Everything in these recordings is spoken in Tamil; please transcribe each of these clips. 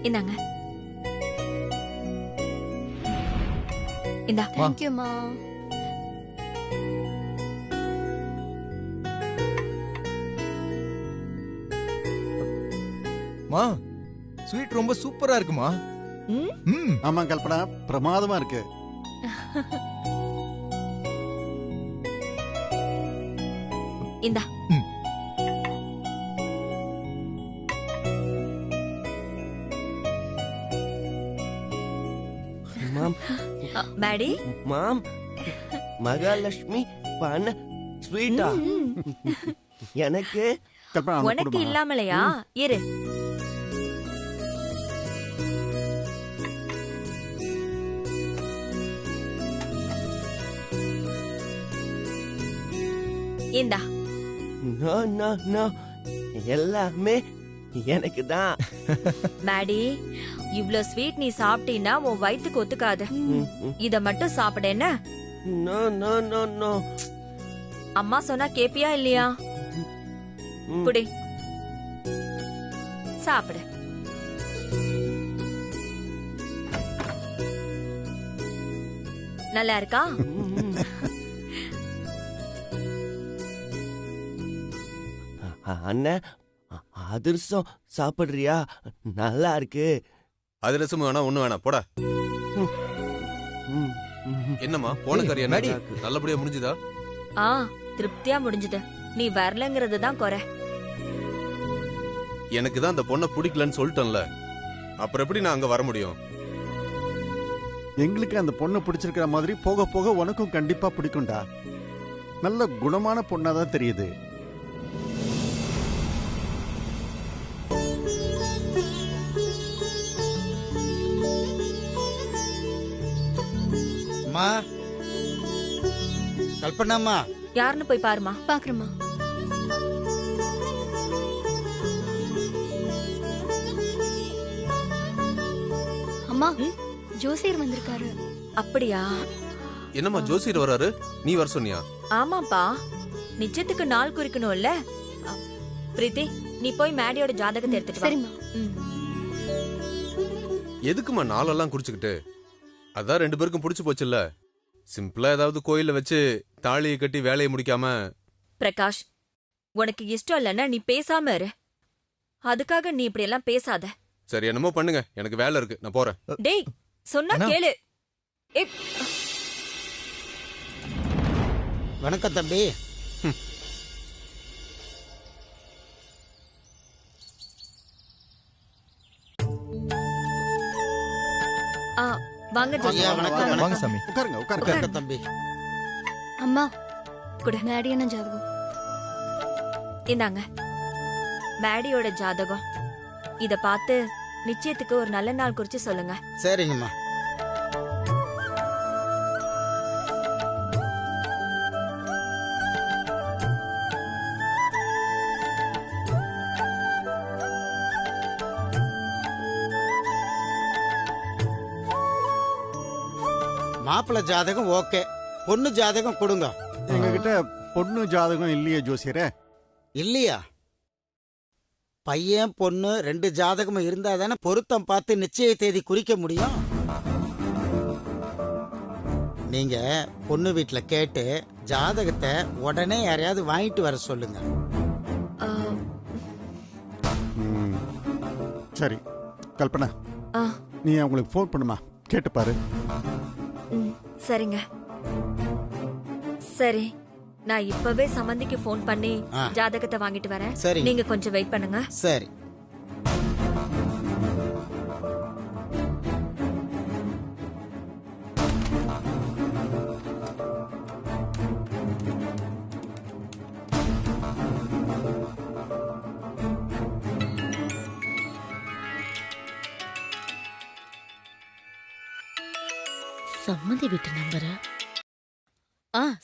இந்தாங்க. இந்தா. தேங்க்யூமா. மா ஸ்வீட் ரொம்ப சூப்பரா இருக்குமா. ஆமா கல்பனா, பிரமாதமா இருக்கு. இந்தா. மாம் மேடி. மாம் மகாலட்சுமி பண்ண ஸ்வீட்டா எனக்கு கல்பனா உனக்கு இல்லாமலையா? இரு. இந்தா. நோ நோ நோ எல்லாமே எனக்கு தான். மேடி, இவ்ளோ ஸ்வீட் நீ சாப்பிட்டீன்னா உன் வயித்துக்கு ஒத்துக்காது. இத மட்டும் சாப்பிட என்ன? No no no no. அம்மா சொன்னா கேப்பியா இல்லையா? குடி, சாப்பிடு. நல்லா இருக்கா? அண்ணா அதிரசம் சாப்பிடுறியா? நல்லா இருக்கு. அதிரசம் வேணா ஒண்ணு வேணாம் போடா. என்னம்மா போன காரியம் நல்லபடியா முடிஞ்சுதா? திருப்தியா முடிஞ்சது. நீ வரலங்கிறது தான் குறை. எனக்கு தான் அந்த பொண்ணை பிடிக்கலன்னு சொல்லிட்டேன்ல, அப்புறம் எப்படி நான் அங்க வர முடியும்? எங்களுக்கு அந்த பொண்ணை பிடிச்சிருக்கிற மாதிரி போக போக உனக்கும் கண்டிப்பா பிடிக்கும்டா. நல்ல குணமான பொண்ணாதான் தெரியுது. அம்மா, கல்பனாம்மா. யாருன்னு போய் பாருமா. பாக்குறேம்மா. அம்மா, ஜோசியர் வந்திருக்காரு. அப்படியா? என்னம்மா ஜோசியர் வராரு, நீ வர சொன்னியா? ஆமாப்பா, நிச்சயத்துக்கு நாள் குறிக்கணும்ல. பிரீத்தி, நீ போய் மேடியோட ஜாதகத்தை எடுத்துட்டு வா. சரிம்மா. எதுக்குமா நாளெல்லாம் குறிச்சுக்கிட்டு? அதான் 2 பேருக்கும் பிடிச்சு போச்சுல்ல. சிம்பிளா ஏதாவது கோயில வச்சு தாலியை கட்டி வேலையை முடிக்காம. பிரகாஷ், உனக்கு இஷ்டம் இல்லைன்னா நீ பேசாம இரு. அதுக்காக நீ இப்படி எல்லாம் பேசாத. சரி, என்னமோ பண்ணுங்க, எனக்கு வேலை இருக்கு, நான் போறேன். டேய், சொன்னா கேளு. வணக்கம் தம்பி. வாங்க ஜோசியர். வாங்க சாமி. உட்காருங்க உட்காருங்க. வணக்கம் தம்பி. அம்மா, குடு. மேடியான ஜாதகம். இந்தாங்க, மேடியோட ஜாதகம். இத பார்த்து நிச்சயத்துக்கு ஒரு நல்ல நாள் குறிச்சு சொல்லுங்க. சரிங்கம்மா. மாப்பிள்ளை ஜாதகம் ஓகே, பொண்ணு ஜாதகம் கொடுங்க. எங்ககிட்ட பொண்ணு ஜாதகம் இல்லையே ஜோசியரே. இல்லையா? பையன் பொண்ணு 2 ஜாதகமும் இருந்தா தானே பொருத்தம் பார்த்து நிச்சய தேதி குறிக்க முடியும். நீங்க பொண்ணு வீட்டுல கேட்டு ஜாதகத்தை உடனே யாரையாவது வாங்கிட்டு வர சொல்லுங்க. சரி கல்பனா, நீ அவங்களுக்கு ஃபோன் பண்ணுமா, கேட்டு பாரு. சரிங்க. சரி, நான் இப்பவே சம்பந்திக்கு போன் பண்ணி ஜாதகத்தை வாங்கிட்டு வரேன். நீங்க கொஞ்சம் வெயிட் பண்ணுங்க. சரி. சம்மந்தி வீட்டு நம்பரா?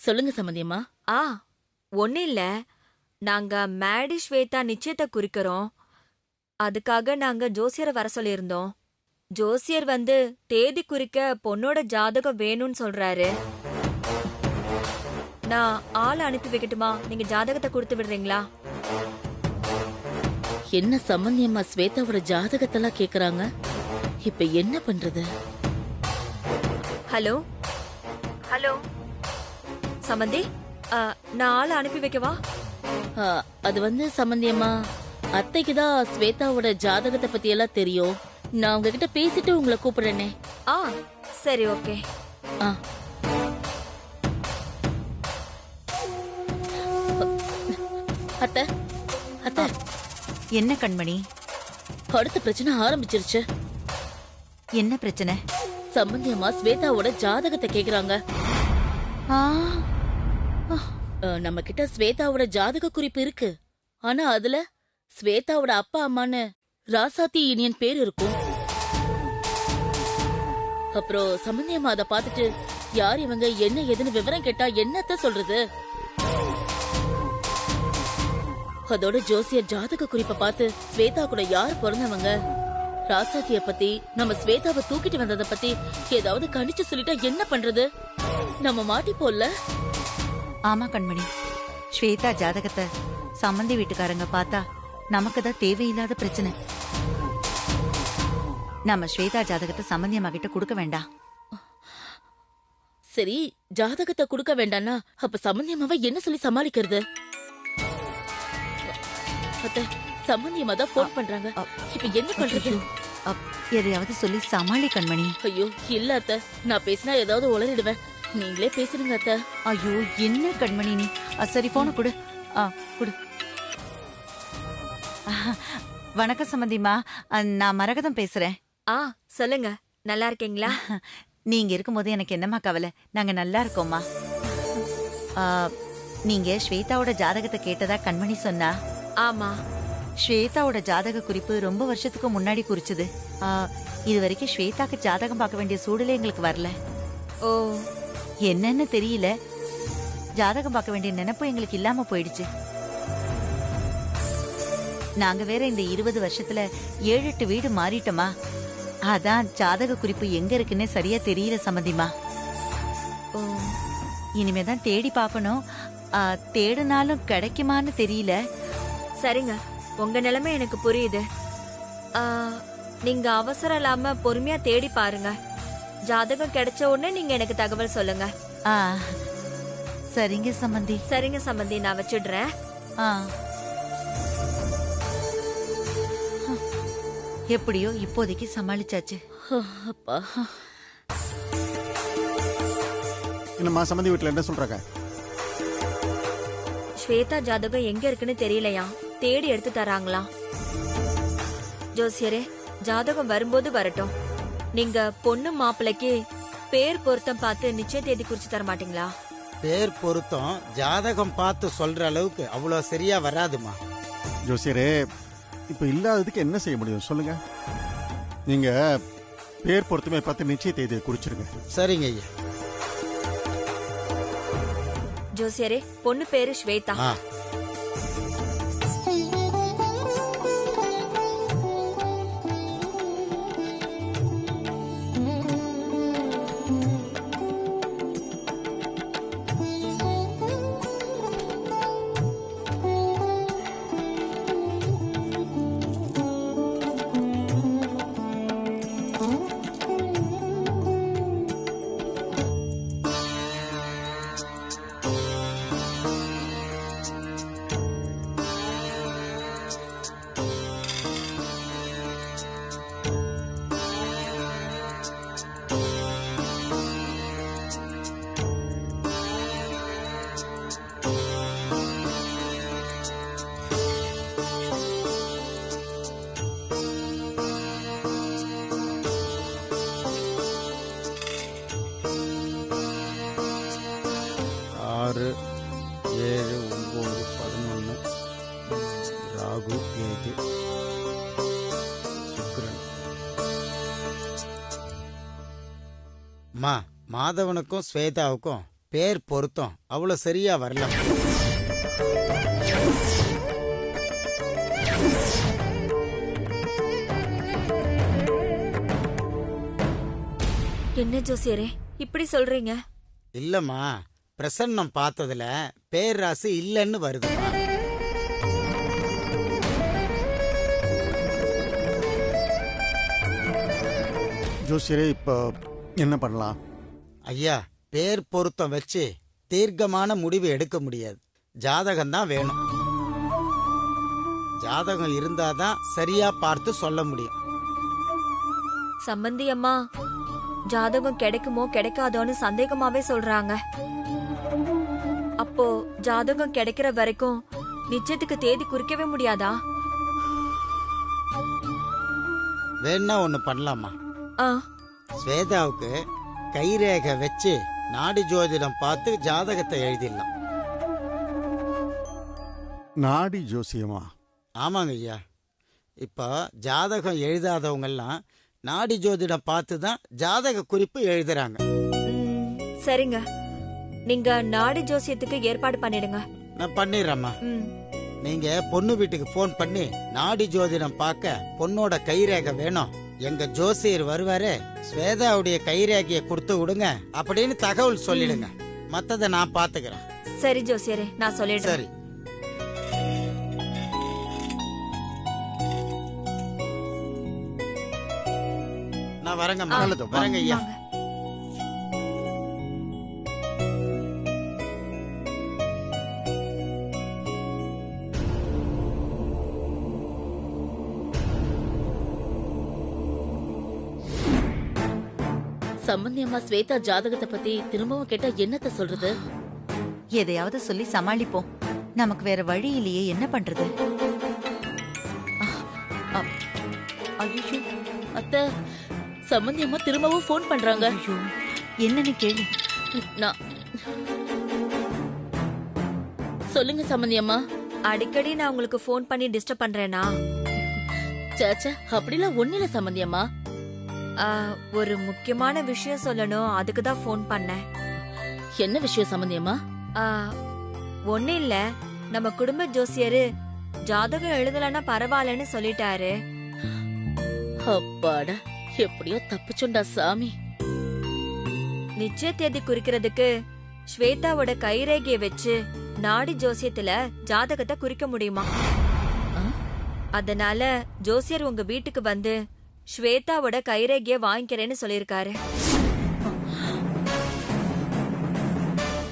சொல்லுங்க சம்மந்தியம்மா. ஒன்னும் இல்ல, நாங்க மேடி ஸ்வேதா நிச்சயத்தை குறிக்கிறோம். அதுக்காக நாங்க ஜோசியரை வர சொல்லியிருந்தோம். ஜோசியர் வந்து தேதி குறிக்க பொண்ணோட ஜாதகம் வேணும்னு சொல்றாரு. நான் ஆளை அனுப்பி வைக்கட்டுமா? நீங்க ஜாதகத்தை கொடுத்து விடுறீங்களா? என்ன சம்மந்தியம்மா ஸ்வேதாவோட ஜாதகத்தெல்லாம் கேக்குறாங்க? இப்ப என்ன பண்றது? ஹலோ ஹலோ சமந்தி, நான் ஆளை அனுப்பி வைக்கவா? அது வந்து சம்பந்தியம்மா, அத்தைக்கு தான் ஸ்வேதாவோட ஜாதகத்தை பத்தி எல்லாம் தெரியும். நான் உங்ககிட்ட பேசிட்டு உங்களை கூப்பிடுறேனே. சரி, ஓகே. அத்தை அத்தை, என்ன கண்மணி? அடுத்த பிரச்சனை ஆரம்பிச்சிருச்சு. என்ன பிரச்சனை? சம்பந்தியம்மா ஸ்வேதாவோட ஜாதகத்தை கேக்குறாங்க. நம்ம கிட்ட ஸ்வேதாவோட ஜாதக குறிப்பு இருக்கு. ஆனா அதுல ஸ்வேதாவோட அப்பா அம்மான்னு ராசாத்தி இனியன் பேர் இருக்கும். அப்புறம் சம்பந்தியம்மா அதை பார்த்துட்டு யார் இவங்க, என்ன ஏதுன்னு விவரம் கேட்டா என்னத்த சொல்றது? அதோட ஜோசியர் ஜாதக குறிப்பை பார்த்து ஸ்வேதா கூட யார் பிறந்தவங்க, ராசாத்திய பத்தி, நம்ம ஸ்வேதாவை தூக்கிட்டு வந்ததை பத்தி ஏதாவது கணிச்சு சொல்லிட்டா என்ன பண்றது? நம்ம மாட்டி போல. ஆமா கண்மணி, ஸ்வேதா ஜாதகத்தை சம்பந்தி வீட்டுக்காரங்க பார்த்தா நமக்கு தான் தேவையில்லாத பிரச்சனை. நம்ம ஸ்வேதா ஜாதகத்தை சம்பந்தி அம்மா கிட்ட கொடுக்க வேண்டாம். சரி, ஜாதகத்தை கொடுக்க வேண்டாம்னா அப்ப சம்பந்தி அம்மாவை என்ன சொல்லி சமாளிக்கிறது? அத்தை, சம்பந்தி அம்மா தான் போன் பண்றாங்க. இப்ப என்ன பண்றது? எதையாவது சொல்லி சமாளி கண்மணி. ஐயோ இல்ல அத்தை, நான் பேசினா ஏதாவது உளறிடுவேன். நீங்களே பேசுறீங்க அத்தை. ஐயோ என்ன கண்மணி நீ? சரி, போன கொடு. கொடு. வணக்கம் சம்பந்திமா, நான் மரகதம் பேசுறேன். சொல்லுங்க, நல்லா இருக்கீங்களா? நீங்க இருக்கும்போது எனக்கு என்னம்மா கவலை, நாங்க நல்லா இருக்கோம்மா. நீங்க ஸ்வேதாவோட ஜாதகத்தை கேட்டதா கண்மணி சொன்னா? ஆமா. ஸ்வேதாவோட ஜாதக குறிப்பு ரொம்ப வருஷத்துக்கு முன்னாடி குறிச்சது. இது வரைக்கும் ஸ்வேதாக்கு ஜாதகம் பார்க்க வேண்டிய சூழலே எங்களுக்கு வரல. ஓ, என்னன்னு தெரியல, ஜாதகம் பார்க்க வேண்டிய நினைப்பு எங்களுக்கு இல்லாம போயிடுச்சு. நாங்க வேற இந்த 20 வருஷத்துல 7-8 வீடு மாறிட்டோமா, அதான் ஜாதக குறிப்பு எங்க இருக்குன்னே சரியா தெரியல சம்பந்திமா. இனிமேதான் தேடி பார்க்கணும். தேடினாலும் கிடைக்குமான்னு தெரியல. சரிங்க, உங்க நிலைமை எனக்கு புரியுது. நீங்க அவசரம் இல்லாம பொறுமையா தேடி பாருங்க. ஜாதகம் கிடைச்ச உடனே நீங்க எனக்கு தகவல் சொல்லுங்க. சரிங்க சம்பந்தி. சரிங்க சம்பந்தி, நான் வச்சிடுறேன். எப்படியோ இப்போதைக்கு சமாளிச்சாச்சு. அப்பா, என்னம்மா சம்பந்தி வீட்டுல என்ன சொல்றாங்க? ஸ்வேதா ஜாதகம் எங்க இருக்குன்னு தெரியலையா, தேடி எடுத்து தராங்களாம். ஜோசியரே, ஜாதகம் வரும்போது வரட்டும். நீங்க பொண்ணு மாப்பிள்ளைக்கு பேர் பொருத்தம் பார்த்து நிச்சய தேதி குறிச்சு தர மாட்டீங்களா? பேர் பொருத்தம் ஜாதகம் பார்த்து சொல்ற அளவுக்கு அவ்வளவு சரியா வராதுமா. ஜோசியரே, இப்ப இல்லாததுக்கு என்ன செய்ய முடியும் சொல்லுங்க. நீங்க பேர் பொருத்தமே பார்த்து நிச்சய தேதியை குறிச்சிருங்க. சரிங்க ஐயா. ஜோசியரே, பொண்ணு பேரு ஸ்வேதா. ராகு, கேது, சுக்கிரன். மாதவனுக்கும் ஸ்வேதாவுக்கும் பேர் பொருத்தம் அவ்வளவு சரியா வரல. என்ன ஜோசியரே இப்படி சொல்றீங்க? இல்லம்மா, பிரசன்னம் பார்த்ததுல பேராசு இல்லன்னு வருதுமா. ஜோசியரே இப்போ என்ன பண்ணலாம்? ஐயா, பேர் பொருத்தம் வச்சு தீர்க்கமான முடிவு எடுக்க முடியாது. ஜாதகம் தான் வேணும். ஜாதகம் இருந்தாதான் சரியா பார்த்து சொல்ல முடியும். சம்பந்தி அம்மா, ஜாதகம் கிடைக்குமோ கிடைக்காதோன்னு சந்தேகமாவே சொல்றாங்க. அப்போ ஜாதகம் கிடைக்கிற வரைக்கும் நிச்சயத்துக்கு தேதி குறிக்கவே முடியாதா? வேணா ஒண்ணு பண்ணலாமா? ஆ, ஸ்வேதாவுக்கு கைரேகை வச்சு நாடி ஜோதிடம் பார்த்து ஜாதகத்தை எழுதிடலாம். நாடி ஜோசியமா? ஆமாங்க ஐயா. இப்போ ஜாதகம் எழுதாதவங்கெல்லாம் நாடி ஜோதிடம் பார்த்து தான் ஜாதக குறிப்பு எழுதுறாங்க. சரிங்க, நீங்க நாடி ஜோசியத்துக்கு ஏற்பாடு பண்ணிடுங்க. நான் பண்ணிடுறேம்மா. ம், நீங்க பொண்ணு வீட்டுக்கு ஃபோன் பண்ணி நாடி ஜோதிடம் பார்க்க பொண்ணோட கைரேகை வேணும், எங்க ஜோசியர் வருவாரு, ஸ்வேதாவுடைய கைரேகையை கொடுத்து விடுங்க அப்படின்னு தகவல் சொல்லிடுங்க. மத்ததை நான் பாத்துக்கிறேன். சரி ஜோசியரே, நான் சொல்லிடுறேன். சரி. நான் வரேங்கம்மா. நல்லது, வா. வரேங்க ஐயா. வாங்க. சம்பந்தி அம்மா ஸ்வேதா ஜாதகத்தை பத்தி திரும்பவும் கேட்டா என்னத்த சொல்றது? எதையாவது சொல்லி சமாளிப்போம். நமக்கு வேற வழி இல்லையே, என்ன பண்றது? ஐயோ, அத்தை, சம்பந்தி அம்மா திரும்பவும் ஃபோன் பண்றாங்க. ஐயோ, என்னன்னு கேளு. நான் சொல்லுங்க சம்பந்தி அம்மா. அடிக்கடி நான் உங்களுக்கு ஃபோன் பண்ணி டிஸ்டர்ப் பண்றேனா? சேச்சா, அப்படிலாம் ஒண்ணு இல்ல சம்பந்தி அம்மா. ஒரு முக்கியமான விஷயம் சொல்லணும், அதுக்கு தான் ஃபோன் பண்ணேன். என்ன விஷயம் சம்பந்தி அம்மா? ஒன்னும் இல்ல, நம்ம குடும்ப ஜோசியரு ஜாதகம் எழுதலன்னா பரவாயில்லன்னு சொல்லிட்டாரு. அப்பாடா, எப்படியோ தப்பிச்சுண்டா சாமி. நிச்சய தேதி குறிக்கிறதுக்கு ஸ்வேதாவோட கைரேகையை வச்சு நாடி ஜோசியத்துல ஜாதகத்தை குறிக்க முடியுமா? அதனால ஜோசியர் உங்க வீட்டுக்கு வந்து ஸ்வேதாவோட கைரேகைய வாங்கிக்கிறேன்னு சொல்லிருக்காரு.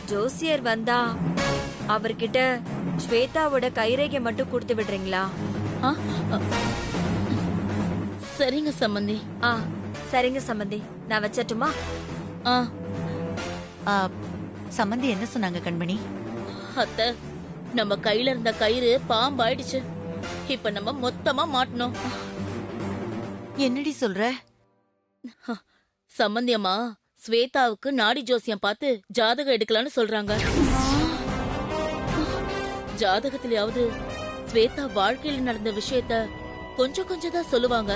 ஜோசியர் வந்தா அவர்கிட்ட ஸ்வேதாவோட கைரேகை மட்டும் கொடுத்து விடுறீங்களா? சரிங்க சம்பந்தி. சரிங்க சம்பந்தி, நான் வச்சட்டுமா? சம்பந்தி என்ன சொன்னாங்க கண்மணி? அத்தை, நம்ம கையில இருந்த கயிறு பாம்பாயிடுச்சு. இப்ப நம்ம மொத்தமா மாட்டணும். என்னடி சொல்ற? சம்பந்தி அம்மா ஸ்வேதாவுக்கு நாடி ஜோசியம் பார்த்து ஜாதகம் எடுக்கலான்னு சொல்றாங்க. ஜாதகத்திலேயாவது ஸ்வேதா வாழ்க்கையில நடந்த விஷயத்த கொஞ்சம் கொஞ்சம் தான் சொல்லுவாங்க.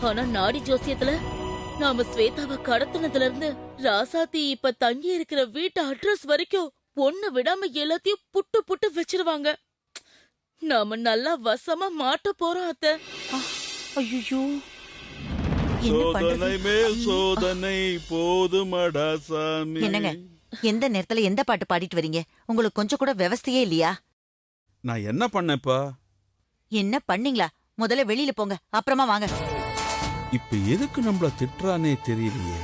ஆனா நாடி ஜோசியத்துல நாம ஸ்வேதாவை கடத்தினதுல இருந்து ராசாத்தி இப்ப தங்கி இருக்கிற வீட்டு அட்ரஸ் வரைக்கும் ஒண்ணு விடாம எல்லாத்தையும் புட்டு புட்டு வச்சிருவாங்க. நாம நல்லா வசமா மாட்ட போறோம் அத்தை. ஐயோ, சோதனை மேல் சோதனை போதுமடா சாமி. என்னங்க, எந்த நேரத்துல எந்த பாட்டு பாடிட்டு வரீங்க? உங்களுக்கு கொஞ்சம் கூட விவஸ்தையே இல்லையா? நான் என்ன பண்ணேப்பா? என்ன பண்ணீங்களா? முதல்ல வெளியில போங்க, அப்புறமா வாங்க. இப்ப எதுக்கு நம்மள திட்டுறானே தெரியலையே.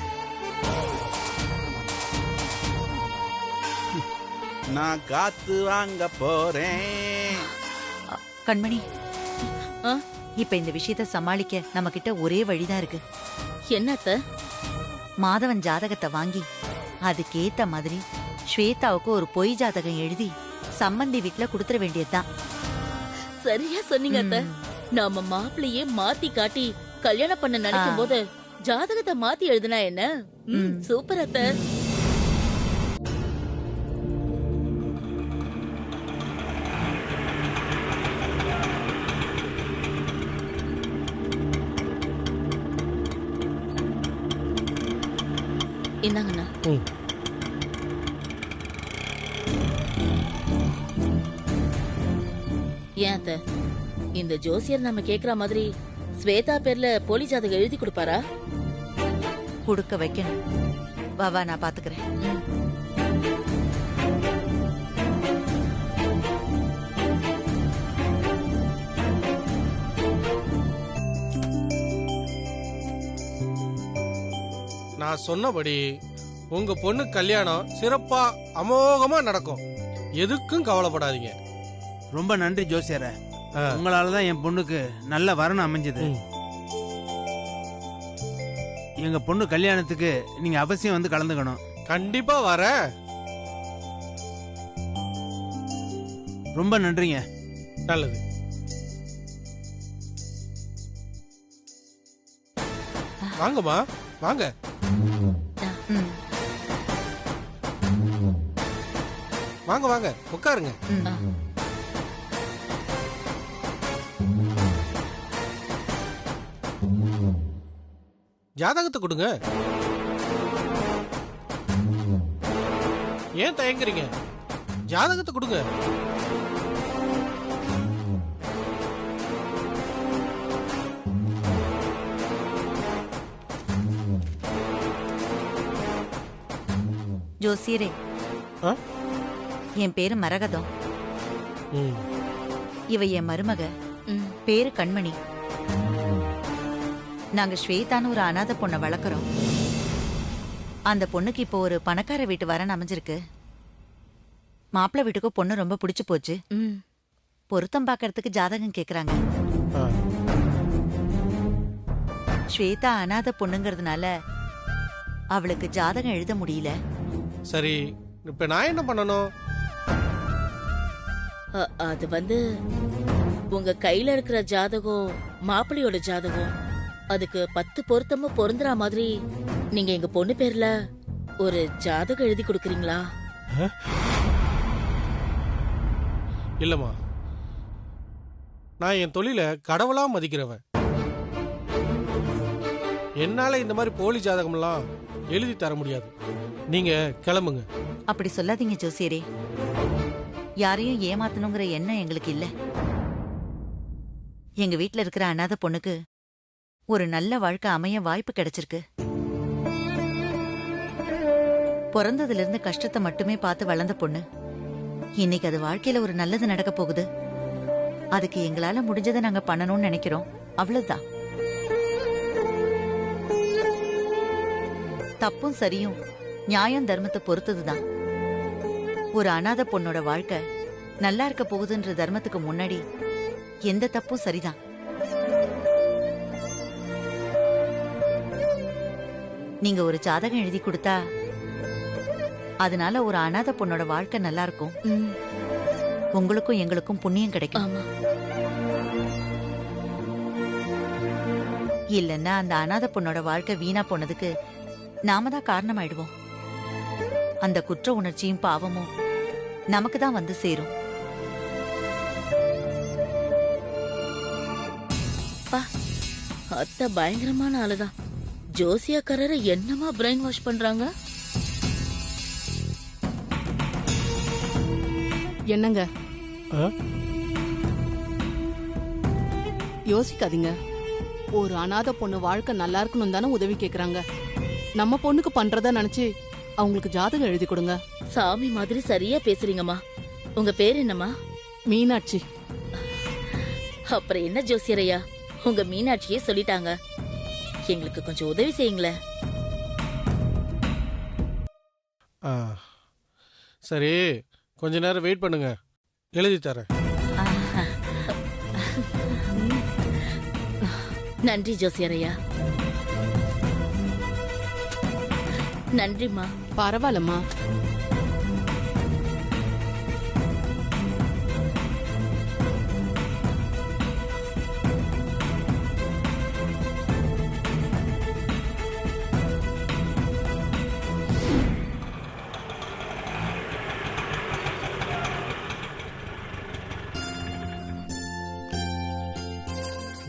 நான் காத்து வாங்க போறேன். கண்மணி, இப்ப இந்த விஷயத்த சமாளிக்க நம்ம கிட்ட ஒரே வழிதான் இருக்கு. என்னத்த? மாதவன் ஜாதகத்தை வாங்கி அதுக்கேத்த மாதிரி ஸ்வேதாவுக்கு ஒரு பொய் ஜாதகம் எழுதி சம்பந்தி வீட்டுல குடுத்துற வேண்டியதுதான். சரியா சொன்னீங்க அத்த. நாம மாப்பிள்ளையே மாத்தி காட்டி கல்யாணம் பண்ண நினைக்கும் போது ஜாதகத்தை மாத்தி எழுதுனா என்ன? சூப்பர் அத்த. என்னங்கண்ணா? ஏன் அத்த, இந்த ஜோசியர் நம்ம கேக்குற மாதிரி ஸ்வேதா பேர்ல போலி ஜாதகம் எழுதி கொடுப்பாரா? கொடுக்க வைக்கணும். வா, நான் பாத்துக்கிறேன். நான் சொன்னபடி உங்க பொண்ணு கல்யாணம் சிறப்பா அமோகமா நடக்கும். எதுக்கும் கவலைப்படாதீங்க. ரொம்ப நன்றி ஜோசியர. உங்களாலதான் என் பொண்ணுக்கு நல்ல வரணும் அமைஞ்சது. எங்க பொண்ணு கல்யாணத்துக்கு நீங்க அவசியம் வந்து கலந்துக்கணும். கண்டிப்பா வரேன். ரொம்ப நன்றிங்க. நல்லது. வாங்கம்மா வாங்க. வாங்க வாங்க உட்காருங்க. ஜாதகத்தை கொடுங்க. ஏன் தயங்குறீங்க? ஜாதகத்தை கொடுங்க. ஜோசியரே, என் பேரு மரகதம். இவ என் மருமக, பேரு கண்மணி. நாங்க ஸ்வேதான்னு ஒரு அனாதை பொண்ணை வளர்க்குறோம். அந்த பொண்ணுக்கு இப்போ ஒரு பணக்கார வீட்டு வரன் அமைஞ்சிருக்கு. மாப்பிள்ளை வீட்டுக்கும் பொண்ணு ரொம்ப பிடிச்சு போச்சு. பொருத்தம் பார்க்கறதுக்கு ஜாதகம் கேக்குறாங்க. ஸ்வேதா அனாதை பொண்ணுங்கிறதுனால அவளுக்கு ஜாதகம் எழுத முடியல. சரி, இப்ப நான் என்ன பண்ணணும்? அது வந்து உங்க கையில இருக்கிற ஜாதகம் மாப்பிள்ளையோட ஜாதகம். அதுக்கு 10 பொருத்தமும் பொருந்துற மாதிரி நீங்க எங்க பொண்ணு பேர்ல ஒரு ஜாதகம் எழுதி கொடுக்கறீங்களா? இல்லம்மா, நான் என் தொழில கடவுளா மதிக்கிறவன். என்னால இந்த மாதிரி போலி ஜாதகம் எல்லாம் எழுதி தர முடியாது. நீங்க கிளம்புங்க. அப்படி சொல்லாதீங்க ஜோசியரே. யாரையும் ஏமாத்தணுங்கிற எண்ணம் எங்களுக்கு இல்ல. எங்க வீட்ல இருக்கிற அனாதை பொண்ணுக்கு ஒரு நல்ல வாழ்க்கை அமைய வாய்ப்பு கிடைச்சிருக்கு. பிறந்ததுல இருந்து கஷ்டத்தை மட்டுமே பார்த்து வளர்ந்த பொண்ணு இன்னைக்கு அது வாழ்க்கையில ஒரு நல்லது நடக்க போகுது. அதுக்கு எங்களால முடிஞ்சதை நாங்க பண்ணணும்னு நினைக்கிறோம். அவ்வளவுதான். தப்பும் சரியும் நியாயம் தர்மத்தை பொறுத்ததுதான். ஒரு அனாதை பொண்ணோட வாழ்க்கை நல்லா இருக்க போகுதுன்ற தர்மத்துக்கு முன்னாடி எந்த தப்பும் சரிதான். நீங்க ஒரு ஜாதகம் எழுதி கொடுத்தா அதனால ஒரு அனாதை பொண்ணோட வாழ்க்கை நல்லா இருக்கும். உங்களுக்கும் எங்களுக்கும் புண்ணியம் கிடைக்கும். இல்லன்னா அந்த அனாதை பொண்ணோட வாழ்க்கை வீணா போனதுக்கு நாம தான் காரணமாயிடுவோம். அந்த குற்ற உணர்ச்சியும் பாவமும் நமக்கு தான் வந்து சேரும். அத்தை பயங்கரமான ஆளுதான். ஜோசியக்காரரை என்னமா பிரெயின் வாஷ் பண்றாங்க. என்னங்க யோசிக்காதீங்க. ஒரு அனாதை பொண்ணு வாழ்க்கை நல்லா இருக்கணும் தானே உதவி கேக்குறாங்க. நம்ம பொண்ணுக்கு பண்றதா நினைச்சு அவங்களுக்கு ஜாதகம் எழுதி கொடுங்க. சாமி மாதிரி சரியா பேசுறீங்கம்மா. உங்க பேர் என்னம்மா? மீனாட்சி. அப்புறம் என்ன ஜோசியரையா, உங்க மீனாட்சியே சொல்லிட்டாங்க. எங்களுக்கு கொஞ்சம் உதவி செய்யுங்களேன். சரி, கொஞ்ச நேரம் வெயிட் பண்ணுங்க, எழுதி தரேன். நன்றி ஜோசியரையா. நன்றிம்மா. பரவாயில்லம்மா.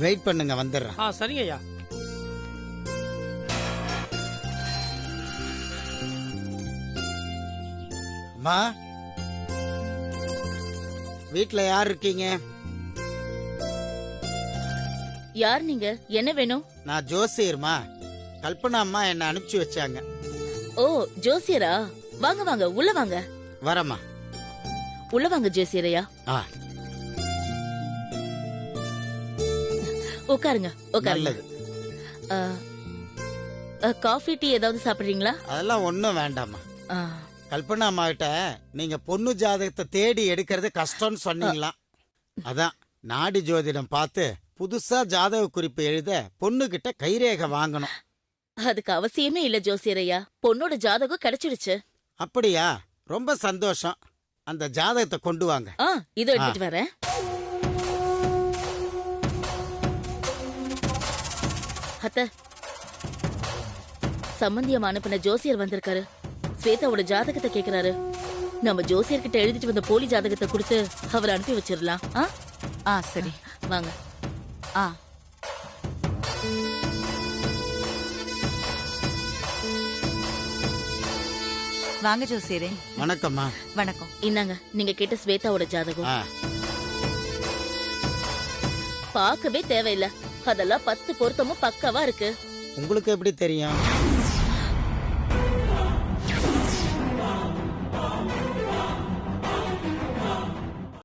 வெயிட் பண்ணுங்க, வந்துடுறேன். சரிங்க ஐயா. அம்மா, வீட்ல யார் இருக்கீங்க? யார் நீங்க? என்ன வேணும்? நான் ஜோசியர்மா. கல்பனா அம்மா என்ன அனுப்பிச்சு வச்சாங்க. ஓ, ஜோசியரா? வாங்க வாங்க, உள்ள வாங்க. வரமா. உள்ள வாங்க ஜோசியரையா. உட்காருங்க உட்காருங்க. காஃபி டீ ஏதாவது சாப்பிடுறீங்களா? அதெல்லாம் ஒன்றும் வேண்டாம்மா. ஆ, கல்பனா அம்மா கிட்ட நீங்க பொண்ணு ஜாதகத்தை தேடி எடுக்கிறது கஷ்டம்னு சொன்னீங்களாம். அதான் நாடி ஜோதிடம் பார்த்து புதுசா ஜாதக குறிப்பு எழுத பொண்ணு கிட்ட கைரேகை வாங்கணும். அதுக்கு அவசியமே இல்ல ஜோசியரையா. பொண்ணோட ஜாதகம் கிடைச்சிடுச்சு. அப்படியா? ரொம்ப சந்தோஷம். அந்த ஜாதகத்தை கொண்டு வாங்க. இதோ எடுத்துட்டு வரேன். அத்த, சம்பந்தியம் அனுப்பின ஜோசியர் வந்திருக்காரு. ஸ்வேதாவோட ஜாதகத்தை கேக்குறாரு. நம்ம ஜோசியர்கிட்ட எழுதிட்டு வந்த போலி ஜாதகத்தை கொடுத்து அவர் அனுப்பி வச்சிடலாம். சரி வாங்க. வாங்க ஜோசியரே. வணக்கம்மா. வணக்கம். இன்னாங்க நீங்க கேட்ட ஸ்வேதாவோட ஜாதகம். பார்க்கவே தேவையில்ல. அதெல்லாம் 10 பொருத்தமும் பக்காவா இருக்கு. உங்களுக்கு எப்படி தெரியும்?